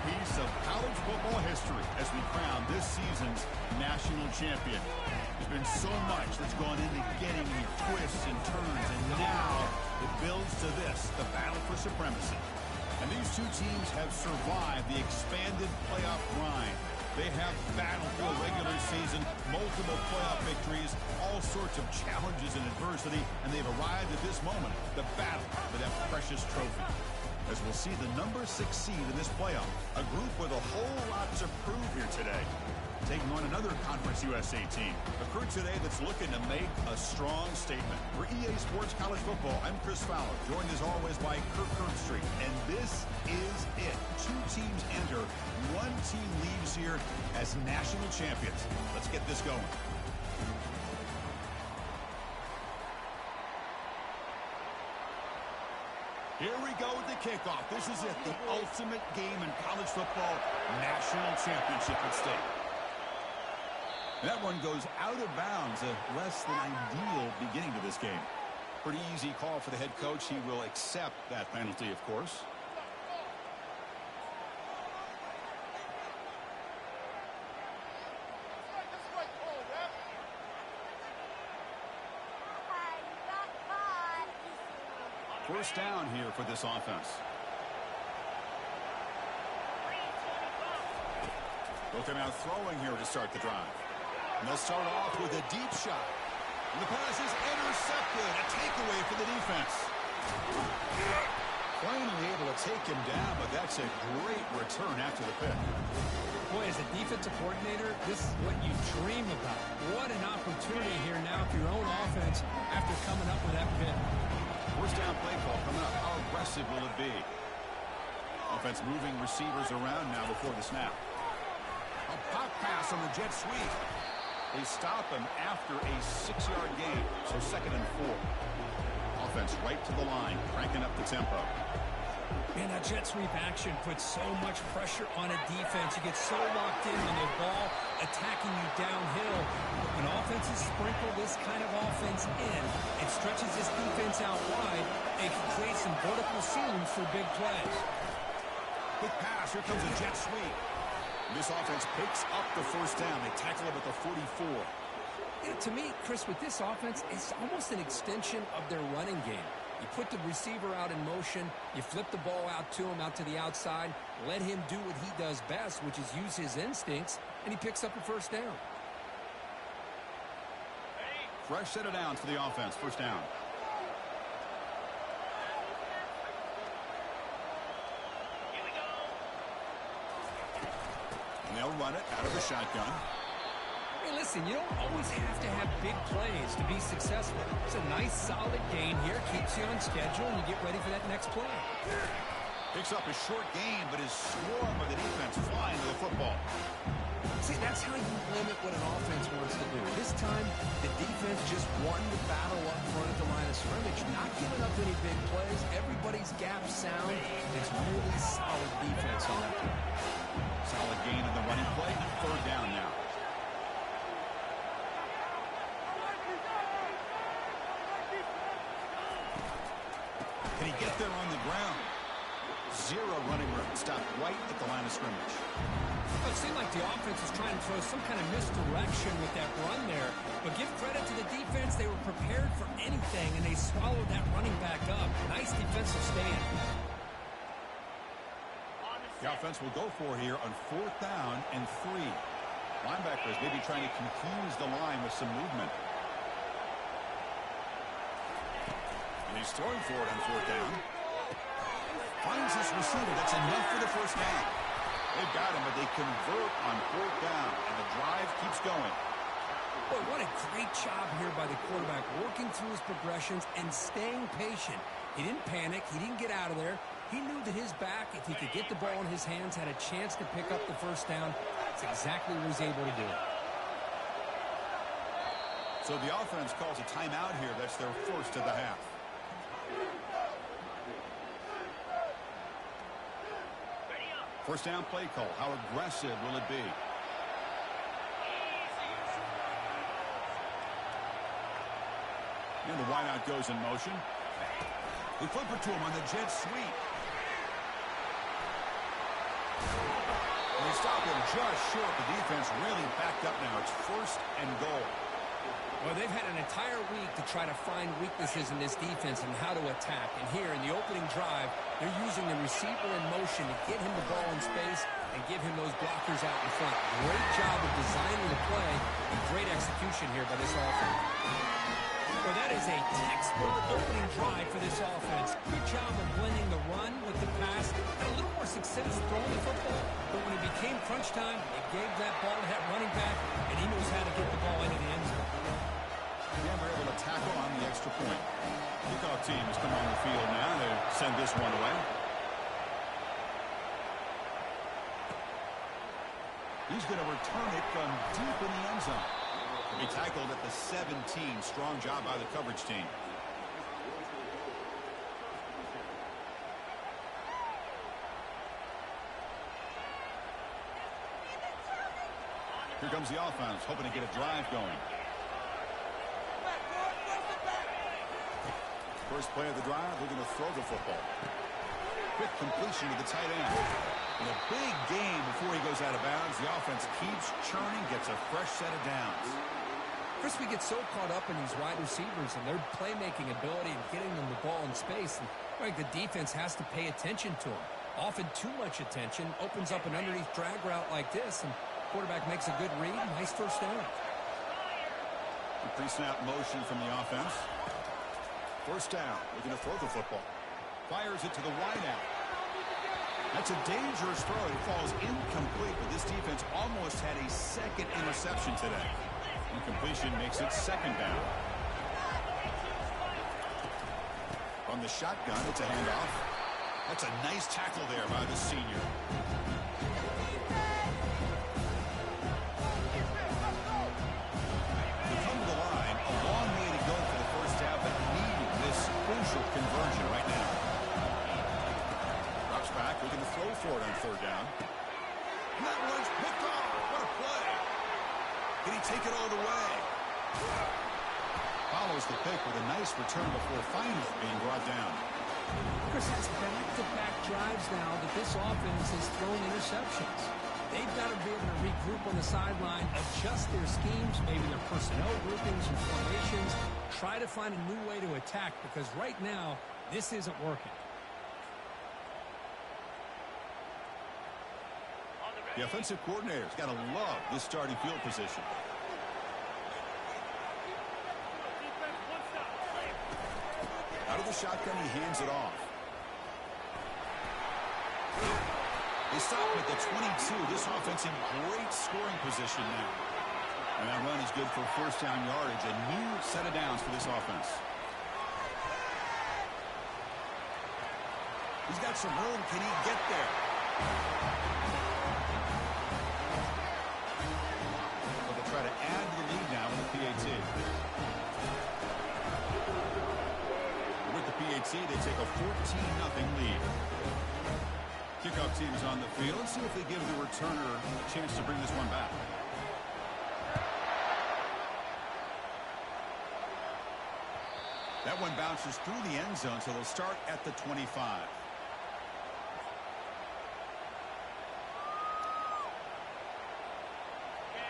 piece of college football history as we crown this season's national champion. There's been so much that's gone into getting here, twists and turns, and now it builds to this, the battle for supremacy. And these two teams have survived the expanded playoff grind. They have battled through a regular season, multiple playoff victories, all sorts of challenges and adversity, and they've arrived at this moment, the battle for that precious trophy. As we'll see the number 6 seed in this playoff, a group with a whole lot to prove here today. Taking on another Conference USA team, a crew today that's looking to make a strong statement. For EA Sports College Football, I'm Chris Fowler, joined as always by Kirk Kirkstreet, and this is it. 2 teams enter, 1 team leaves here as national champions. Let's get this going. Here we go with the kickoff. This is it, the ultimate game in college football, national championship at stake. That one goes out of bounds, a less than ideal beginning to this game. Pretty easy call for the head coach. He will accept that penalty, of course. First down here for this offense. Looking out throwing here to start the drive. And they'll start off with a deep shot. And the pass is intercepted. A takeaway for the defense. Finally able to take him down, but that's a great return after the pick. Boy, as a defensive coordinator, this is what you dream about. What an opportunity here now for your own offense after coming up with that pick. First down play call coming up. How aggressive will it be? Offense moving receivers around now before the snap. A pop pass on the jet sweep. They stop him after a 6-yard gain, so 2nd and 4. Offense right to the line, cranking up the tempo. Man, that jet sweep action puts so much pressure on a defense. You get so locked in on the ball attacking you downhill. When offenses sprinkle this kind of offense in, it stretches this defense out wide and can create some vertical ceilings for big plays. Quick pass, here comes a jet sweep. This offense picks up the first down. They tackle him at the 44. Yeah, to me, Chris, with this offense, it's almost an extension of their running game. You put the receiver out in motion, you flip the ball out to him, out to the outside, let him do what he does best, which is use his instincts, and he picks up a first down. Fresh set of downs for the offense. First down. They'll run it out of the shotgun. Hey, listen, you don't always have to have big plays to be successful. It's a nice, solid gain here. Keeps you on schedule, and you get ready for that next play. Picks up a short gain, but is swarmed by the defense flying to the football. See, that's how you limit what an offense wants to do. This time, the defense just won the battle up front at the line of scrimmage, not giving up any big plays. Everybody's gap sound. It's really solid defense on that play. Solid gain in the running play. 3rd down now. Can he get there on the ground? 0 running room. Stopped right at the line of scrimmage. Well, it seemed like the offense was trying to throw some kind of misdirection with that run there. But give credit to the defense. They were prepared for anything, and they swallowed that running back up. Nice defensive stand. The offense will go for here on 4th down and 3. Linebackers maybe trying to confuse the line with some movement. And he's throwing for it on 4th down. Finds his receiver. That's enough for the first down. They've got him, but they convert on 4th down, and the drive keeps going. Boy, what a great job here by the quarterback, working through his progressions and staying patient. He didn't panic. He didn't get out of there. He knew that his back, if he could get the ball in his hands, had a chance to pick up the first down. That's exactly what he was able to do. So the offense calls a timeout here. That's their first of the half. First down play call. How aggressive will it be? And the wideout goes in motion. They flip it to him on the jet sweep. stop him just short. The defense really backed up now. It's 1st and goal. Well, they've had an entire week to try to find weaknesses in this defense and how to attack. And here in the opening drive, they're using the receiver in motion to get him the ball in space and give him those blockers out in front. Great job of designing the play and great execution here by this offense. Well, that is a textbook opening drive for this offense. Good job of blending the run with the pass. Had a little more success throwing the football, but when it became crunch time, they gave that ball to that running back, and he knows how to get the ball into the end zone. Never able to tackle on the extra point. Kickoff team has come on the field now to send this one away. He's going to return it from deep in the end zone. He tackled at the 17. Strong job by the coverage team. Here comes the offense, hoping to get a drive going. First play of the drive, they're going to throw the football. Quick completion to the tight end. And a big game before he goes out of bounds. The offense keeps churning, gets a fresh set of downs. Chris, we get so caught up in these wide receivers and their playmaking ability and getting them the ball in space. And like the defense has to pay attention to them. Often too much attention opens up an underneath drag route like this, and quarterback makes a good read. Nice first down. Pre-snap motion from the offense. First down, looking to throw the football. Fires it to the wideout. That's a dangerous throw. It falls incomplete, but this defense almost had a second interception today. Incompletion makes it 2nd down. From the shotgun, it's a handoff. That's a nice tackle there by the senior. They come to the line, a long way to go for the first half, but needing this crucial conversion right now. Drops back, looking to throw for it on 3rd down. That one's picked off. What a play. Can he take it all the way? Follows the pick with a nice return before finally being brought down. Chris, has back-to-back drives now that this offense has thrown interceptions. They've got to be able to regroup on the sideline, adjust their schemes, maybe their personnel groupings and formations, try to find a new way to attack, because right now, this isn't working. The offensive coordinator's got to love this starting field position. Out of the shotgun, he hands it off. They stop him at the 22. This offense in great scoring position now. And that run is good for 1st down yardage. A new set of downs for this offense. He's got some room. Can he get there? Try to add to the lead now with the PAT. With the PAT, they take a 14-0 lead. Kickoff team is on the field. Let's see if they give the returner a chance to bring this one back. That one bounces through the end zone, so they'll start at the 25.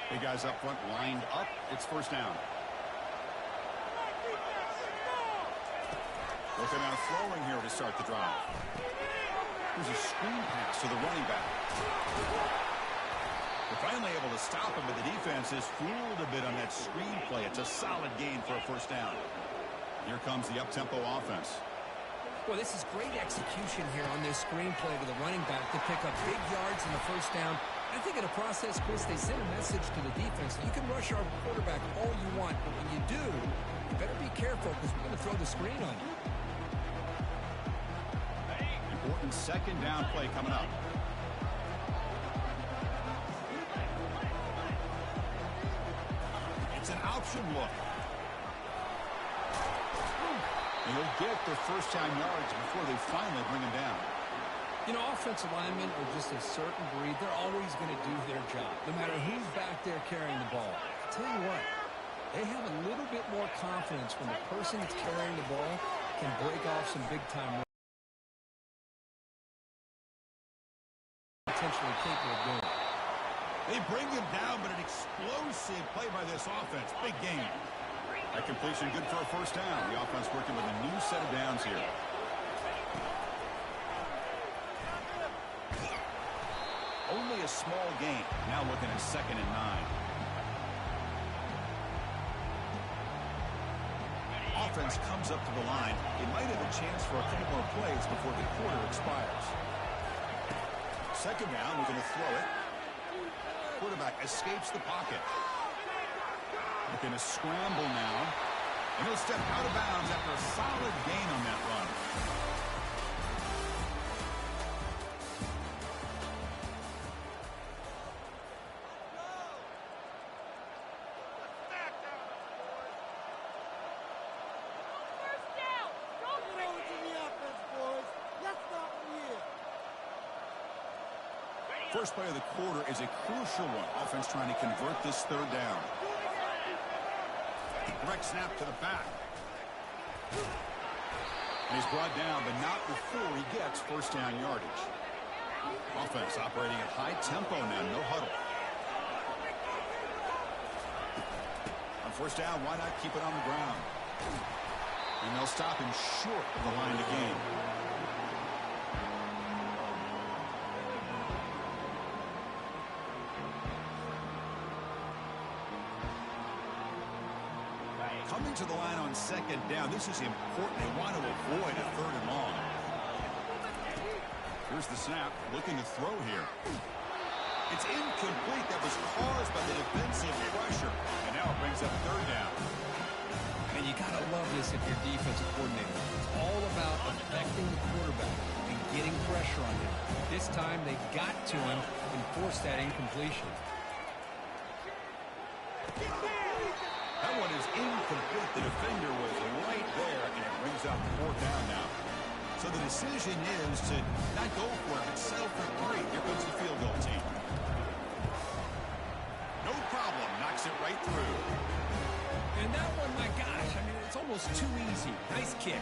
Hey, guys up front lined up. It's 1st down. Looking out throwing here to start the drive. There's a screen pass to the running back. They're finally able to stop him, but the defense is fooled a bit on that screen play. It's a solid gain for a 1st down. Here comes the up-tempo offense. Well, this is great execution here on this screen play to the running back to pick up big yards in the 1st down. I think in a process, Chris, they send a message to the defense. You can rush our quarterback all you want, but when you do, you better be careful because we're going to throw the screen on you. Important 2nd down play coming up. It's an option look. And he'll get their 1st down yards before they finally bring him down. You know, offensive linemen are just a certain breed. They're always going to do their job, no matter who's back there carrying the ball. I tell you what, they have a little bit more confidence when the person that's carrying the ball can break off some big-time runs. Potentially capable of doing it. They bring him down, but an explosive play by this offense. Big gain. That completion good for a first down. The offense working with a new set of downs here. Only a small gain. Now looking at 2nd and 9. Offense comes up to the line. They might have a chance for a couple more plays before the quarter expires. 2nd down, we're going to throw it. Quarterback escapes the pocket. Looking to scramble now. And he'll step out of bounds after a solid gain on that run. First play of the quarter is a crucial one. Offense trying to convert this 3rd down. Direct snap to the back. And he's brought down, but not before he gets first down yardage. Offense operating at high tempo now, no huddle. On first down, why not keep it on the ground? And they'll stop him short of the line to gain. Coming to the line on 2nd down. This is important. They want to avoid a 3rd and long. Here's the snap. Looking to throw here. It's incomplete. That was caused by the defensive pressure. And now it brings up 3rd down. And you got to love this if you're defensive coordinator. It's all about affecting the quarterback and getting pressure on him. This time they got to him and forced that incompletion. That one is incomplete. The defender was right there, and it brings up 4th down now. So the decision is to not go for it, but settle for 3. Here comes the field goal team. No problem. Knocks it right through. And that one, my gosh, I mean, it's almost too easy. Nice kick.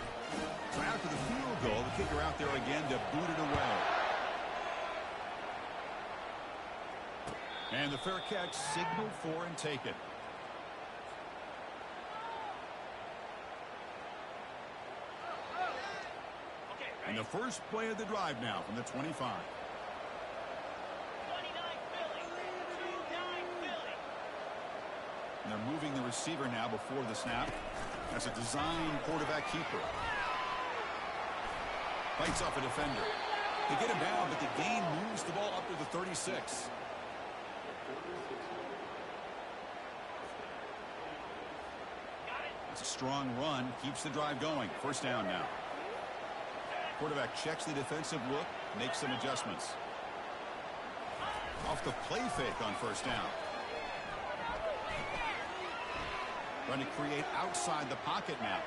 So after the field goal, the kicker out there again to boot it away. And the fair catch signaled for and taken. And the first play of the drive now from the 25. And they're moving the receiver now before the snap. That's a design quarterback keeper. Fights off a defender. They get him down, but the gain moves the ball up to the 36. It's a strong run. Keeps the drive going. First down now. Quarterback checks the defensive look, makes some adjustments. Off the play fake on first down. Trying to create outside the pocket now.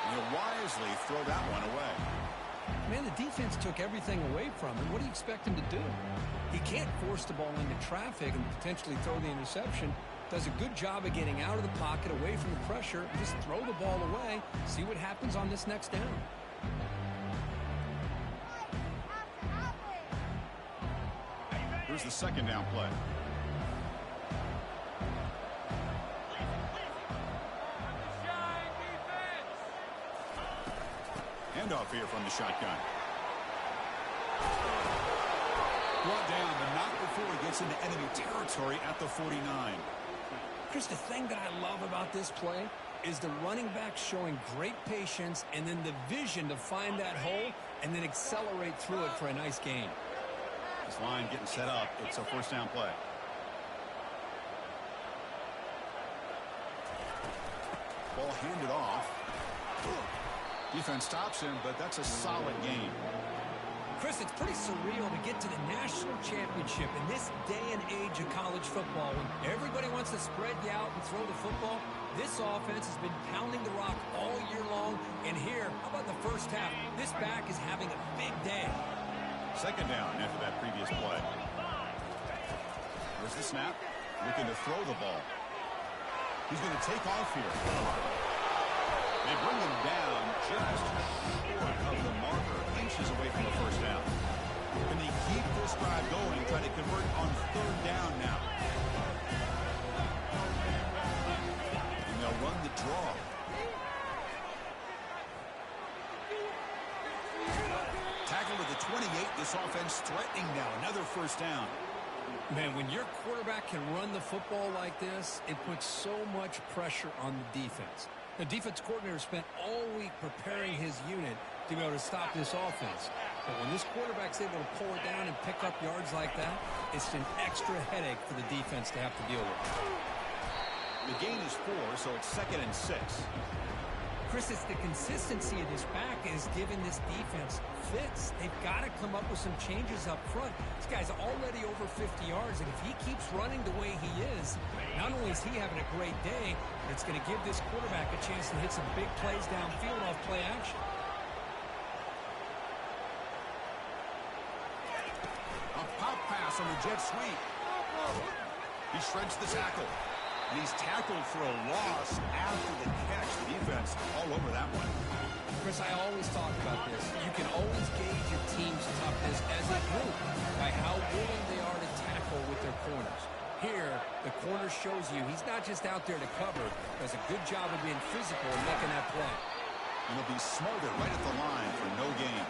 And he'll wisely throw that one away. Man, the defense took everything away from him. What do you expect him to do? He can't force the ball into traffic and potentially throw the interception. Does a good job of getting out of the pocket, away from the pressure, and just throw the ball away. See what happens on this next down. Here's the 2nd down play. Handoff here from the shotgun. Brought down, but not before he gets into enemy territory at the 49. Chris, the thing that I love about this play is the running back showing great patience and then the vision to find that hole and then accelerate through it for a nice gain. This line getting set up. It's a first down play. Ball handed off. Defense stops him, but that's a solid gain. Chris, it's pretty surreal to get to the national championship in this day and age of college football when everybody wants to spread you out and throw the football. This offense has been pounding the rock all year long, and here, how about the first half? This back is having a big day. 2nd down after that previous play. There's the snap. Looking to throw the ball. He's going to take off here. They bring him down just short of the marker, inches away from the first down. Can they keep this drive going, try to convert on third down now? And they'll run the draw. Tackle to the 28. This offense threatening now. Another first down. Man, when your quarterback can run the football like this, it puts so much pressure on the defense. The defense coordinator spent all week preparing his unit to be able to stop this offense. But when this quarterback's able to pull it down and pick up yards like that, it's an extra headache for the defense to have to deal with. The gain is 4, so it's 2nd and 6. Chris, it's the consistency of this back is giving this defense fits. They've got to come up with some changes up front. This guy's already over 50 yards, and if he keeps running the way he is, not only is he having a great day, but it's going to give this quarterback a chance to hit some big plays downfield off play action. A pop pass on the jet sweep. He shreds the tackle. And he's tackled for a loss after the catch. The defense all over that one. Chris, I always talk about this. You can always gauge your team's toughness as a group by how willing they are to tackle with their corners. Here, the corner shows you he's not just out there to cover. Does a good job of being physical and making that play. And he'll be smothered right at the line for no gain.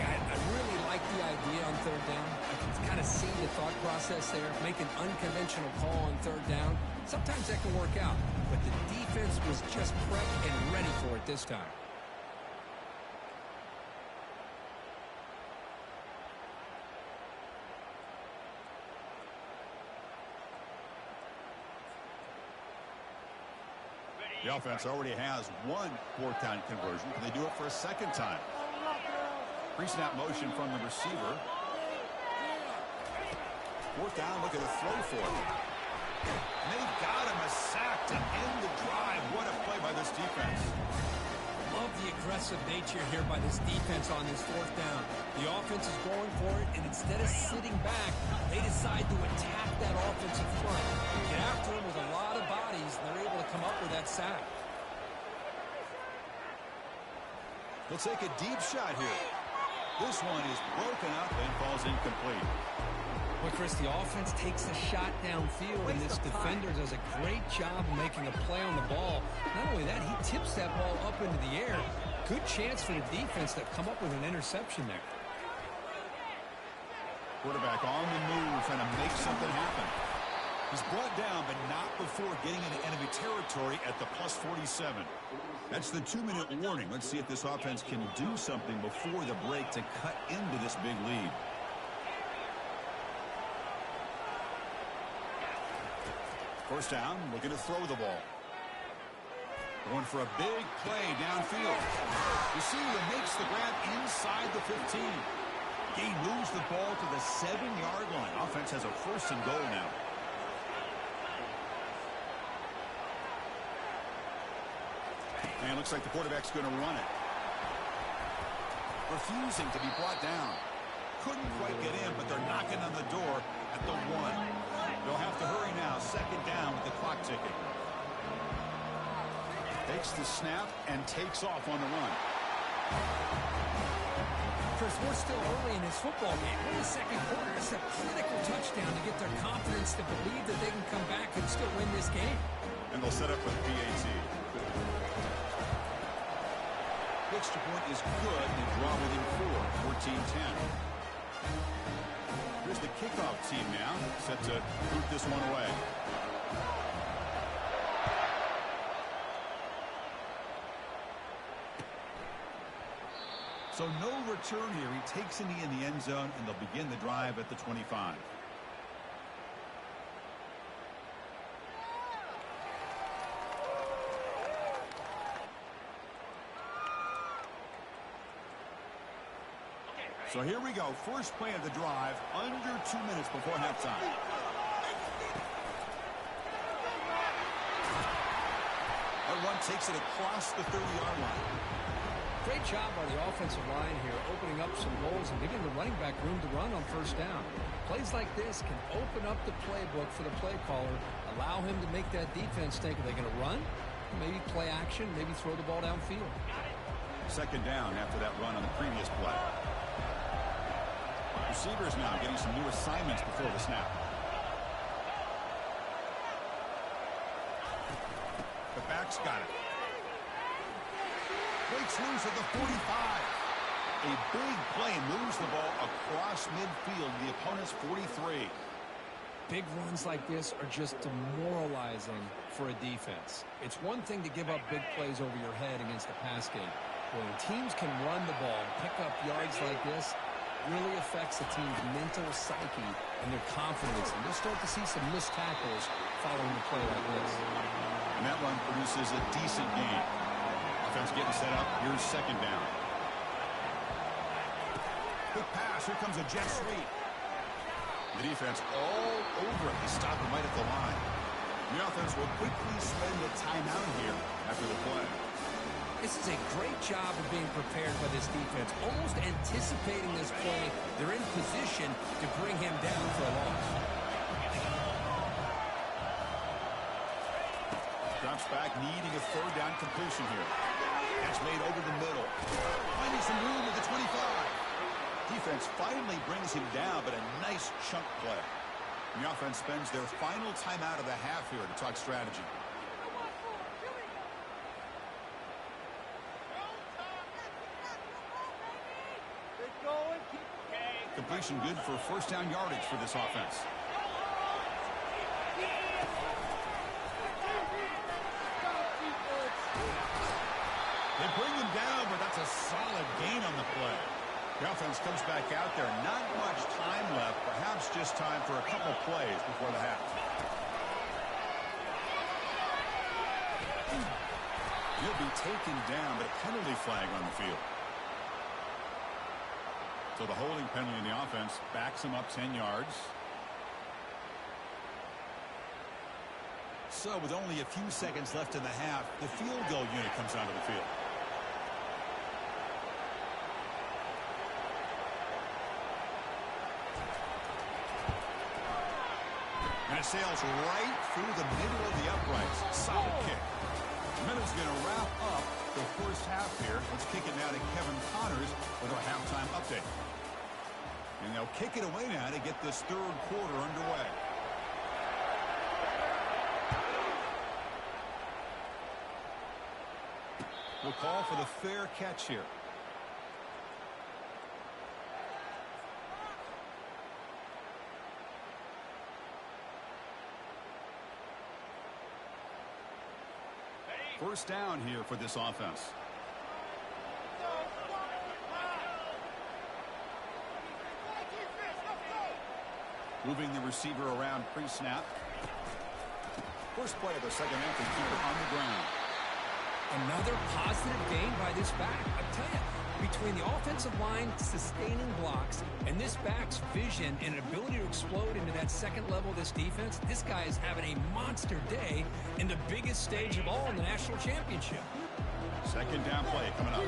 Yeah, I really like the idea on third down. I can kind of see the thought process there. Make an unconventional call on third down. Sometimes that can work out, but the defense was just prepped and ready for it this time. The offense already has one fourth down conversion. Can they do it for a second time? Pre-snap motion from the receiver. Fourth down, look at a throw for it. And they've got him a sack to end the drive. What a play by this defense. Love the aggressive nature here by this defense on this fourth down. The offense is going for it, and instead of sitting back, they decide to attack that offensive front. Get after him with a lot of bodies, and they're able to come up with that sack. They'll take a deep shot here. This one is broken up and falls incomplete. Well, Chris, the offense takes the shot downfield, and this defender does a great job of making a play on the ball. Not only that, he tips that ball up into the air. Good chance for the defense to come up with an interception there. Quarterback on the move, trying to make something happen. He's brought down, but not before getting into enemy territory at the plus 47. That's the 2-minute warning. Let's see if this offense can do something before the break to cut into this big lead. First down, looking to throw the ball. Going for a big play downfield. Receiver makes the grab inside the 15. He moves the ball to the 7-yard line. Offense has a first and goal now. And looks like the quarterback's going to run it. Refusing to be brought down. Couldn't quite get in, but they're knocking on the door at the 1. They'll have to hurry now. Second down with the clock ticking. Takes the snap and takes off on the run. Chris, we're still early in this football game. We're in the second quarter. It's a critical touchdown to get their confidence to believe that they can come back and still win this game. And they'll set up with PAT. Extra point is good. They draw within 4, 14-10. Here's the kickoff team now, set to boot this one away. So no return here. He takes in the end zone, and they'll begin the drive at the 25. So here we go. First play of the drive, under 2 minutes before halftime. That run takes it across the 30-yard line. Great job by the offensive line here, opening up some holes and giving the running back room to run on first down. Plays like this can open up the playbook for the play caller, allow him to make that defense think, are they going to run? Maybe play action, maybe throw the ball downfield. Second down after that run on the previous play. Receivers now getting some new assignments before the snap. The back's got it. Breaks loose at the 45. A big play moves the ball across midfield, the opponent's 43. Big runs like this are just demoralizing for a defense. It's one thing to give up big plays over your head against a pass game. When teams can run the ball, pick up yards like this, really affects the team's mental psyche and their confidence. And you'll start to see some missed tackles following a play like this. And that run produces a decent gain. Offense getting set up. Here's second down. Quick pass. Here comes a jet sweep. The defense all over it. They stop him right at the line. The offense will quickly spend a timeout here after the play. This is a great job of being prepared by this defense, almost anticipating this play. They're in position to bring him down for a loss. Drops back, needing a third down completion here. Catch made over the middle. Finding some room at the 25. Defense finally brings him down, but a nice chunk play. The offense spends their final timeout of the half here to talk strategy. Completion good for first down yardage for this offense. They bring him down, but that's a solid gain on the play. The offense comes back out there. Not much time left. Perhaps just time for a couple plays before the half. He'll be taken down, but a penalty flag on the field. So the holding penalty in the offense backs him up 10 yards. So with only a few seconds left in the half, the field goal unit comes onto the field. And it sails right through the middle of the uprights. Solid kick. Middle's going to wrap up the first half here. Let's kick it now to Kevin Connors with our halftime update. And they'll kick it away now to get this third quarter underway. We'll call for the fair catch here. First down here for this offense. Moving the receiver around pre-snap. First play of the second half, the keeper on the ground. Another positive gain by this back. I tell you, between the offensive line sustaining blocks and this back's vision and ability to explode into that second level of this defense, this guy is having a monster day in the biggest stage of all in the national championship. Second down play coming up.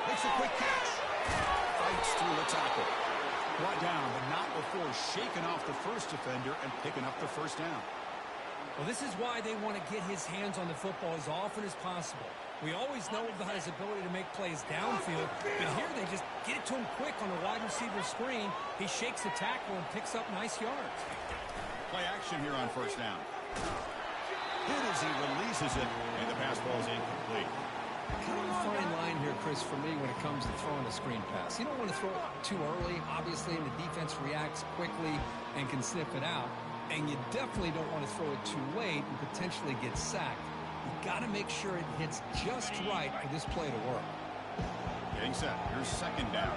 Makes a quick catch. Fights through the tackle. Brought down, but not before shaking off the first defender and picking up the first down. Well, this is why they want to get his hands on the football as often as possible. We always know about his ability to make plays downfield, but here they just get it to him quick on the wide receiver screen. He shakes the tackle and picks up nice yards. Play action here on first down. Hit as he releases it, and the pass ball is incomplete. Kind of a fine line here, Chris, for me when it comes to throwing a screen pass. You don't want to throw it too early, obviously, and the defense reacts quickly and can sniff it out. And you definitely don't want to throw it too late and potentially get sacked. You've got to make sure it hits just right for this play to work. Getting set. Here's second down.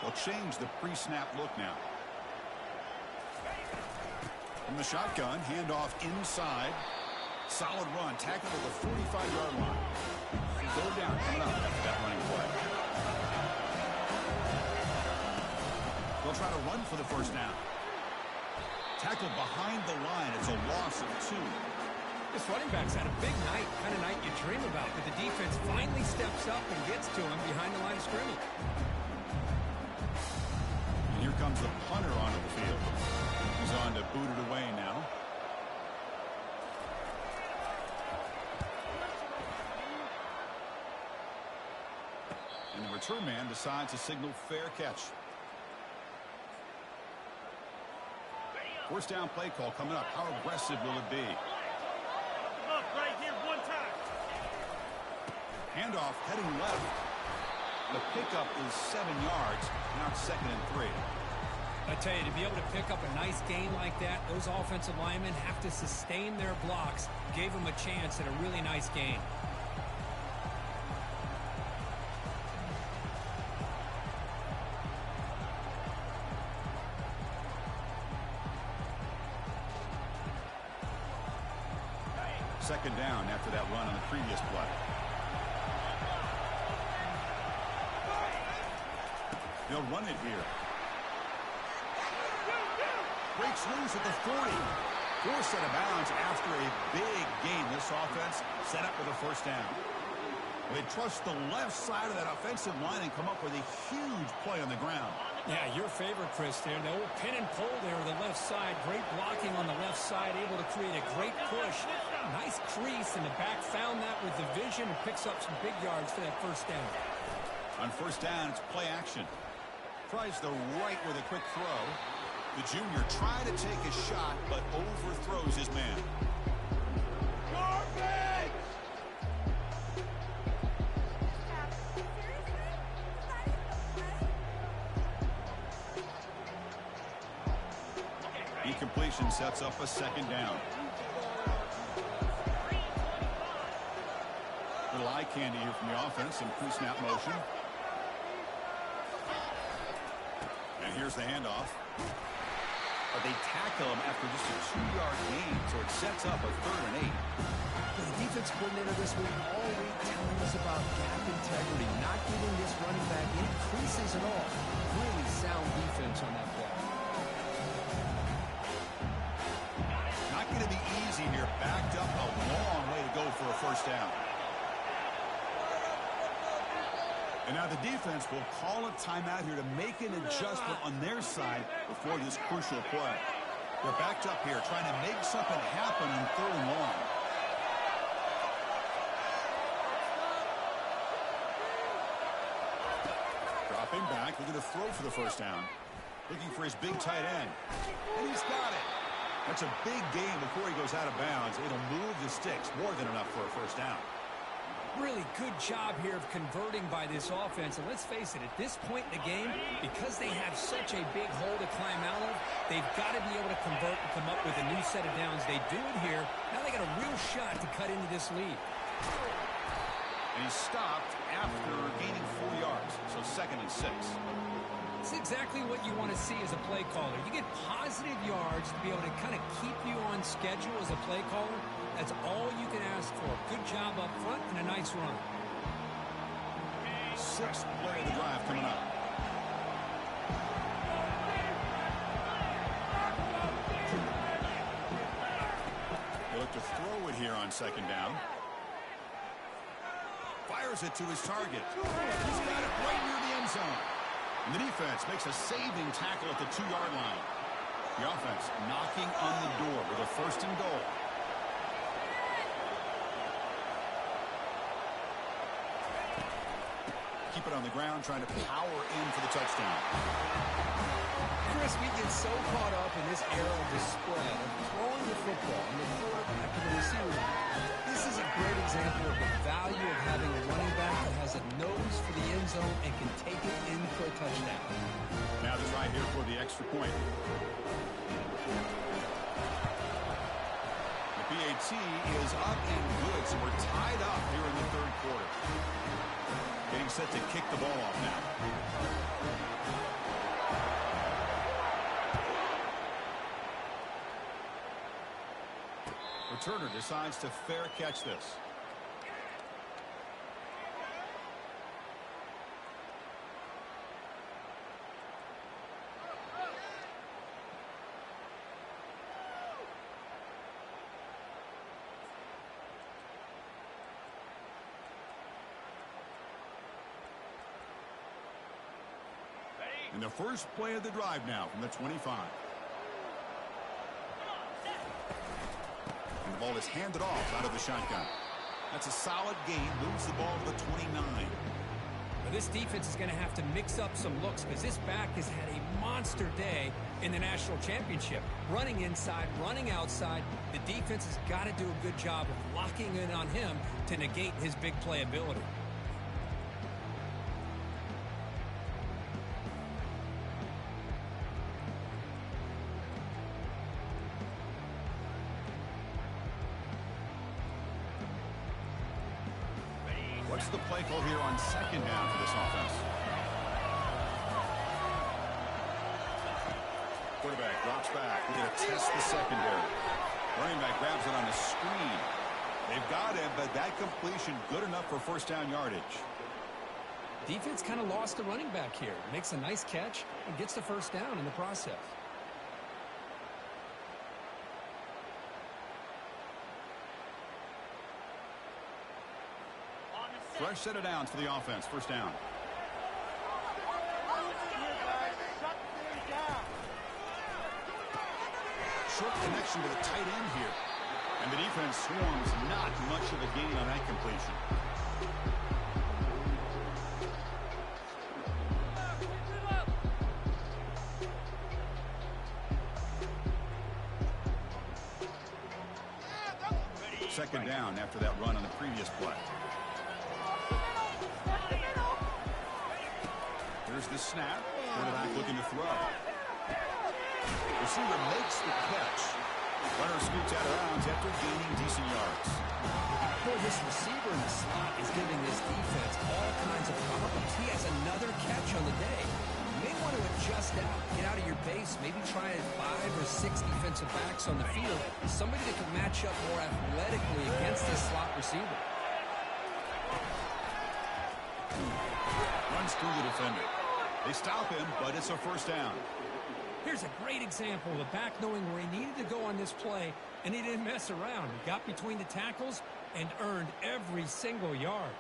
They'll change the pre-snap look now. From the shotgun, handoff inside. Solid run, tackled at the 45-yard line. Third down coming up after that running play. They'll try to run for the first down. Tackled behind the line. It's a loss of 2. This running back's had a big night, kind of night you dream about, but the defense finally steps up and gets to him behind the line of scrimmage. comes the punter onto the field. He's on to boot it away now. And the return man decides to signal fair catch. First down play call coming up. How aggressive will it be? Up right here, one time. Handoff heading left. The pickup is 7 yards. Now it's 2nd and 3. I tell you, to be able to pick up a nice gain like that, those offensive linemen have to sustain their blocks. Gave them a chance at a really nice gain. Second down after that run on the previous play. They'll run it here. Breaks loose at the 40. Forced out of bounds after a big gain. This offense set up with a first down. They trust the left side of that offensive line and come up with a huge play on the ground. Yeah, your favorite, Chris, there. The old pin and pull there on the left side. Great blocking on the left side, able to create a great push. Nice crease, and the back found that with the vision and picks up some big yards for that first down. On first down, it's play action. Tries the right with a quick throw. The junior tried to take a shot, but overthrows his man. Garbage! Incompletion sets up a second down. Little eye candy here from the offense. Some pre-snap motion. And here's the handoff. But they tackle him after just a 2-yard gain, so it sets up a 3rd and 8. The defense coordinator this week all week telling us about gap integrity, not giving this running back any creases at all. Really sound defense on that play. Not going to be easy here. Backed up a long way to go for a first down. And now the defense will call a timeout here to make an adjustment on their side before this crucial play. They're backed up here trying to make something happen on 3rd and long. Dropping back, looking to throw for the first down. Looking for his big tight end. And he's got it. That's a big gain before he goes out of bounds. It'll move the sticks, more than enough for a first down. Really good job here of converting by this offense. And let's face it, at this point in the game, because they have such a big hole to climb out of, they've got to be able to convert and come up with a new set of downs. They do it here. Now they got a real shot to cut into this lead. And he stopped after gaining 4 yards, so 2nd and 6. It's exactly what you want to see as a play caller. You get positive yards to be able to kind of keep you on schedule as a play caller. That's all you can ask for. Good job up front and a nice run. 6th play of the drive coming up. They look to throw it here on 2nd down. Fires it to his target. He's got it right near the end zone. And the defense makes a saving tackle at the 2-yard line. The offense knocking on the door with a 1st and goal. Keep it on the ground, trying to power in for the touchdown. Chris, we get so caught up in this era of the spread, of throwing the football and the quarterback and the receiver. This is a great example of the value of having a running back that has a nose for the end zone and can take it in for a touchdown. Now the try here for the extra point. The PAT is up and good, so we're tied up here in the 3rd quarter. Getting set to kick the ball off now. Returner decides to fair catch this. And And the first play of the drive now from the 25. And the ball is handed off out of the shotgun. That's a solid gain. Moves the ball to the 29. Well, this defense is going to have to mix up some looks because this back has had a monster day in the national championship. Running inside, running outside. The defense has got to do a good job of locking in on him to negate his big play ability. What's the play call here on second down for this offense? Quarterback drops back. We're going to test the secondary. Running back grabs it on the screen. They've got him, but that completion good enough for first down yardage. Defense kind of lost the running back here. Makes a nice catch and gets the first down in the process. Fresh set of downs for the offense. First down. Short connection to the tight end here. And the defense swarms not much of a gain on that completion. Second down after that run on the previous play. Here's the snap. Quarterback looking to throw. Receiver makes the catch. Runner scoots out of bounds after gaining decent yards. Boy, this receiver in the slot is giving this defense all kinds of problems. He has another catch on the day. You may want to adjust out, get out of your base, maybe try 5 or 6 defensive backs on the field. Somebody that can match up more athletically against this slot receiver. Runs through the defender. They stop him, but it's a first down. Here's a great example of a back knowing where he needed to go on this play, and he didn't mess around. He got between the tackles and earned every single yard.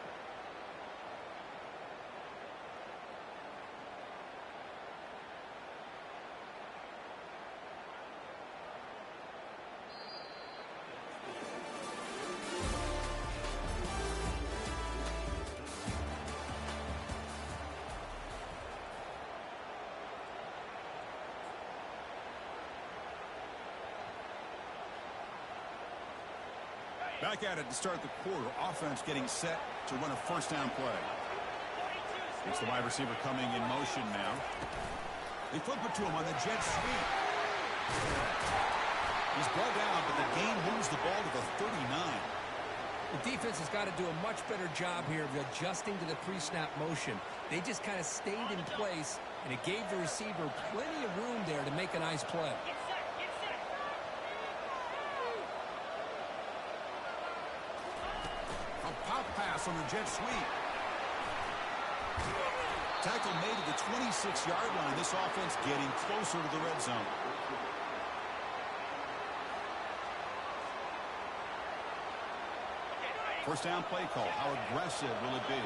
Back at it to start the quarter. Offense getting set to run a first down play. It's the wide receiver coming in motion now. They flip it to him on the jet sweep. He's brought down, but the gain moves the ball to the 39. The defense has got to do a much better job here of adjusting to the pre-snap motion. They just kind of stayed in place, and it gave the receiver plenty of room there to make a nice play. Pop pass on the jet sweep. Tackle made at the 26-yard line. This offense getting closer to the red zone. First down play call. How aggressive will it be?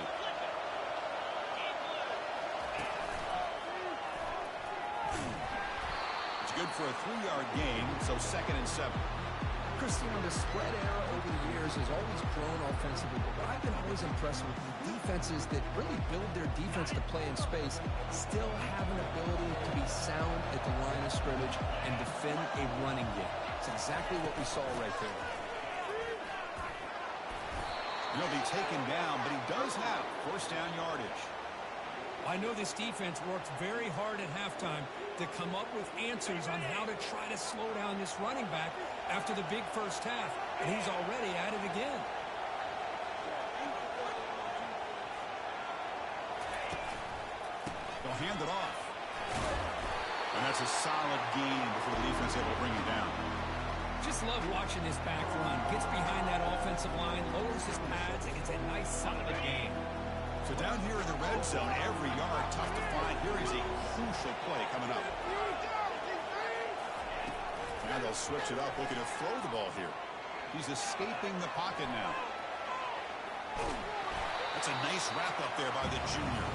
It's good for a 3-yard gain, so 2nd and 7. Christian, the spread era over the years has always grown offensively, but what I've been always impressed with the defenses that really build their defense to play in space still have an ability to be sound at the line of scrimmage and defend a running game. It's exactly what we saw right there. He'll be taken down, but he does have first down yardage. I know this defense worked very hard at halftime to come up with answers on how to try to slow down this running back after the big first half, and he's already at it again. They'll hand it off. And that's a solid gain before the defense able to bring him down. Just love watching this back run. Gets behind that offensive line, lowers his pads, and gets a nice solid gain. So down here in the red zone, every yard tough to find. Here is a crucial play coming up. Now they'll switch it up, looking to throw the ball here. He's escaping the pocket now. That's a nice wrap up there by the junior.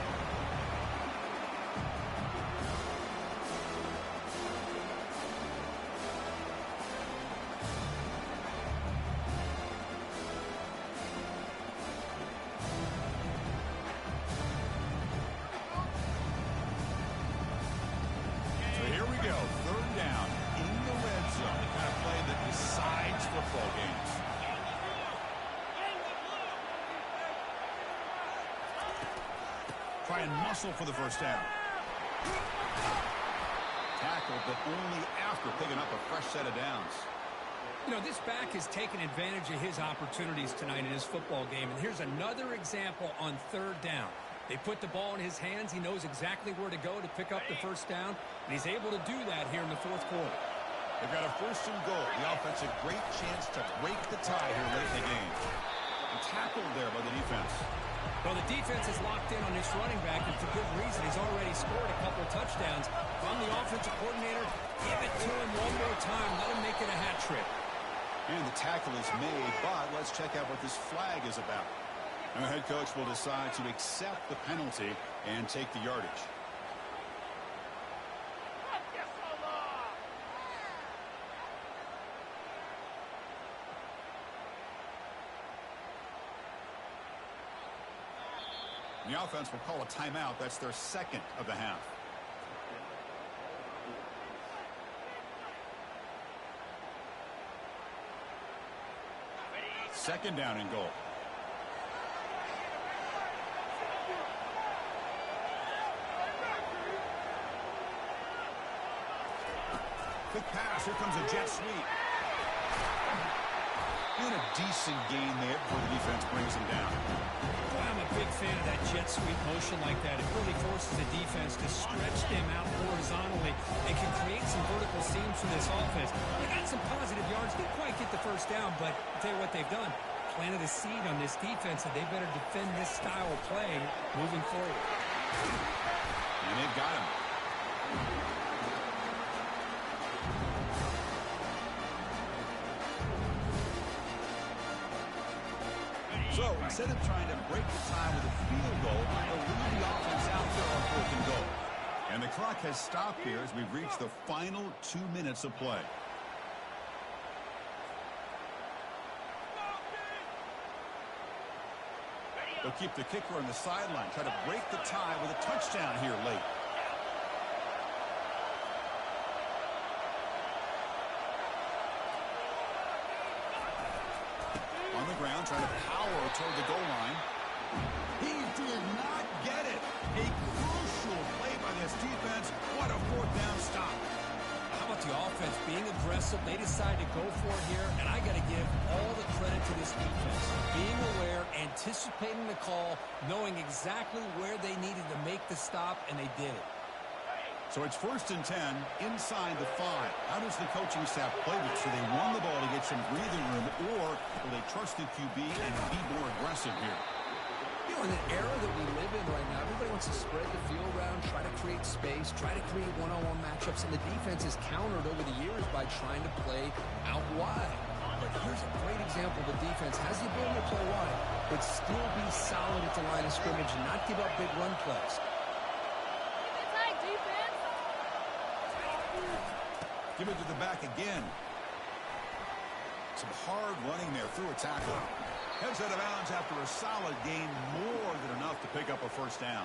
try and muscle for the first down. Tackled, but only after picking up a fresh set of downs. You know, this back has taken advantage of his opportunities tonight in his football game. And here's another example on third down. They put the ball in his hands. He knows exactly where to go to pick up the first down. And he's able to do that here in the fourth quarter. They've got a first and goal. The offense a great chance to break the tie here late in the game. And tackled there by the defense. Well, the defense is locked in on this running back, and for good reason. He's already scored a couple touchdowns. If I'm the offensive coordinator, give it to him one more time. Let him make it a hat trick. And the tackle is made, but let's check out what this flag is about. And the head coach will decide to accept the penalty and take the yardage. The offense will call a timeout. That's their second of the half. Second down and goal. Quick pass. Here comes a jet sweep. And a decent gain there before the defense brings him down. Well, I'm a big fan of that jet sweep motion like that. It really forces the defense to stretch them out horizontally and can create some vertical seams for this offense. They got some positive yards. Didn't quite get the first down, but I'll tell you what they've done. Planted a seed on this defense, and they better defend this style of play moving forward. And they've got him. So instead of trying to break the tie with a field goal, they'll leave the offense out there on fourth and goal. And the clock has stopped here as we've reached the final 2 minutes of play. They'll keep the kicker on the sideline, try to break the tie with a touchdown here late. On the ground, trying to power toward the goal line. He did not get it. A crucial play by this defense. What a fourth down stop. How about the offense being aggressive? They decide to go for it here, and I got to give all the credit to this defense. Being aware, anticipating the call, knowing exactly where they needed to make the stop, and they did it. So it's 1st and 10 inside the 5. How does the coaching staff play this? Do they run the ball to get some breathing room, or will they trust the QB and be more aggressive here? You know, in the era that we live in right now, everybody wants to spread the field around, try to create space, try to create one-on-one matchups, and the defense has countered over the years by trying to play out wide. But here's a great example. The defense has the ability to play wide, but still be solid at the line of scrimmage and not give up big run plays. Give it to the back again. Some hard running there through a tackle. Heads out of bounds after a solid gain, more than enough to pick up a first down.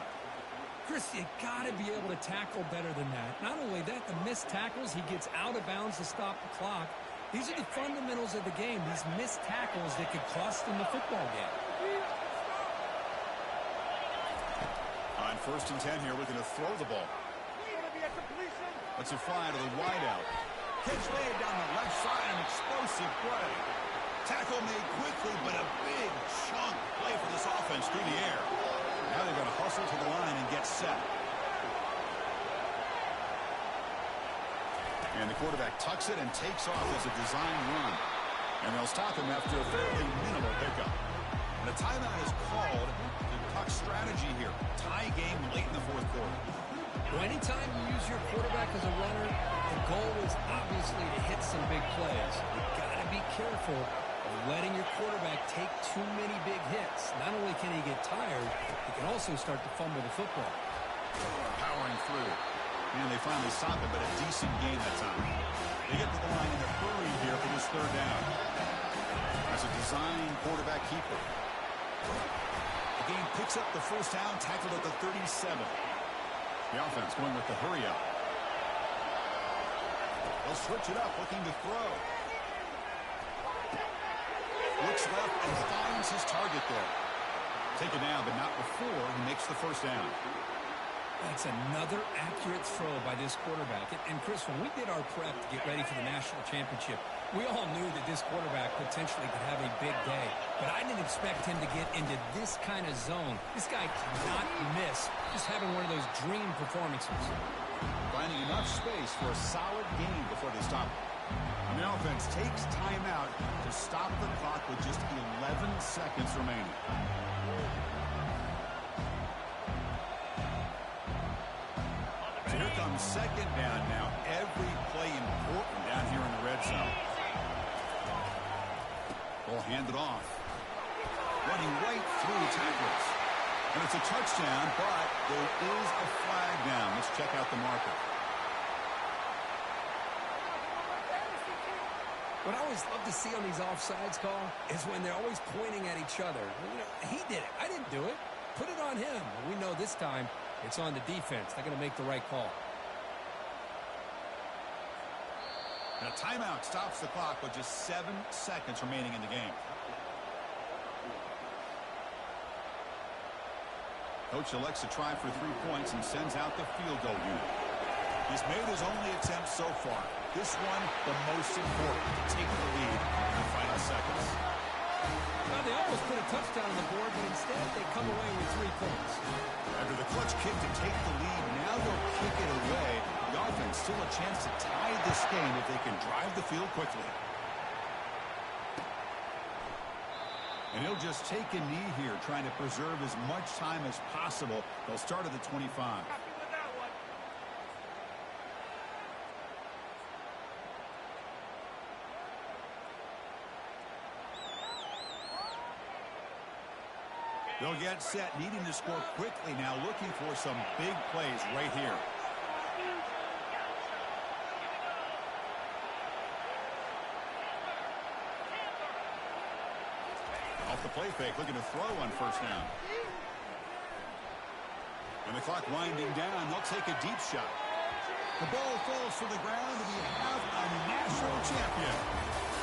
Chris, you got to be able to tackle better than that. Not only that, the missed tackles, he gets out of bounds to stop the clock. These are the fundamentals of the game. These missed tackles that could cost them the football game. On 1st and 10 here, we're going to throw the ball. Let's a fly to the wideout. Catch made down the left side, an explosive play. Tackle made quickly, but a big chunk play for this offense through the air. Now they've got to hustle to the line and get set. And the quarterback tucks it and takes off as a design run. And they'll stop him after a fairly minimal pickup. And a timeout is called. The tuck strategy here. Tie game late in the fourth quarter. Well, anytime you use your quarterback as a runner, the goal is obviously to hit some big plays. You've got to be careful of letting your quarterback take too many big hits. Not only can he get tired, he can also start to fumble the football. Powering through. And they finally stop it, but a decent gain that time. They get to the line in a hurry here for this third down. As a design quarterback keeper. The game picks up the first down, tackled at the 37. The offense going with the hurry up. They'll switch it up, looking to throw. Looks left and finds his target there. Take it down, but not before he makes the first down. That's another accurate throw by this quarterback. And Chris, when we did our prep to get ready for the national championship, we all knew that this quarterback potentially could have a big day. But I didn't expect him to get into this kind of zone. This guy cannot miss. Just having one of those dream performances. Finding enough space for a solid gain before they stop it. And the offense takes timeout to stop the clock with just 11 seconds remaining. So here comes second down now. Every play important down here in the red zone. Ball handed off. Running right through tackles. And it's a touchdown, but there is a flag down. Let's check out the marker. What I always love to see on these offsides call is when they're always pointing at each other. You know, he did it. I didn't do it. Put it on him. We know this time it's on the defense. They're going to make the right call. And a timeout stops the clock with just 7 seconds remaining in the game. Coach elects to try for 3 points and sends out the field goal unit. He's made his only attempt so far. This one, the most important, to take the lead in the final seconds. Well, they almost put a touchdown on the board, but instead they come away with 3 points. After the clutch kick to take the lead, now they'll kick it away. The offense still a chance to tie this game if they can drive the field quickly. And he'll just take a knee here, trying to preserve as much time as possible. They'll start at the 25. They'll get set, needing to score quickly now, looking for some big plays right here. Off the play fake, looking to throw on first down. And the clock winding down, they'll take a deep shot. The ball falls to the ground, and we have a national champion.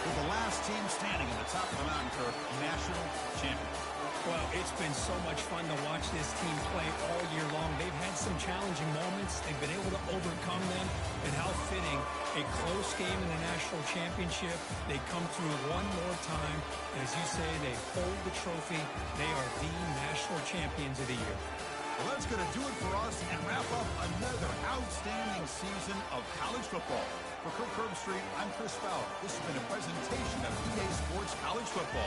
With the last team standing at the top of the mountain curve, national champion. Well, it's been so much fun to watch this team play all year long. They've had some challenging moments. They've been able to overcome them. And how fitting, a close game in the national championship. They come through one more time. As you say, they hold the trophy. They are the national champions of the year. Well, that's going to do it for us and wrap up another outstanding season of college football. For Kirk Herbstreit, I'm Chris Fowler. This has been a presentation of EA Sports College Football.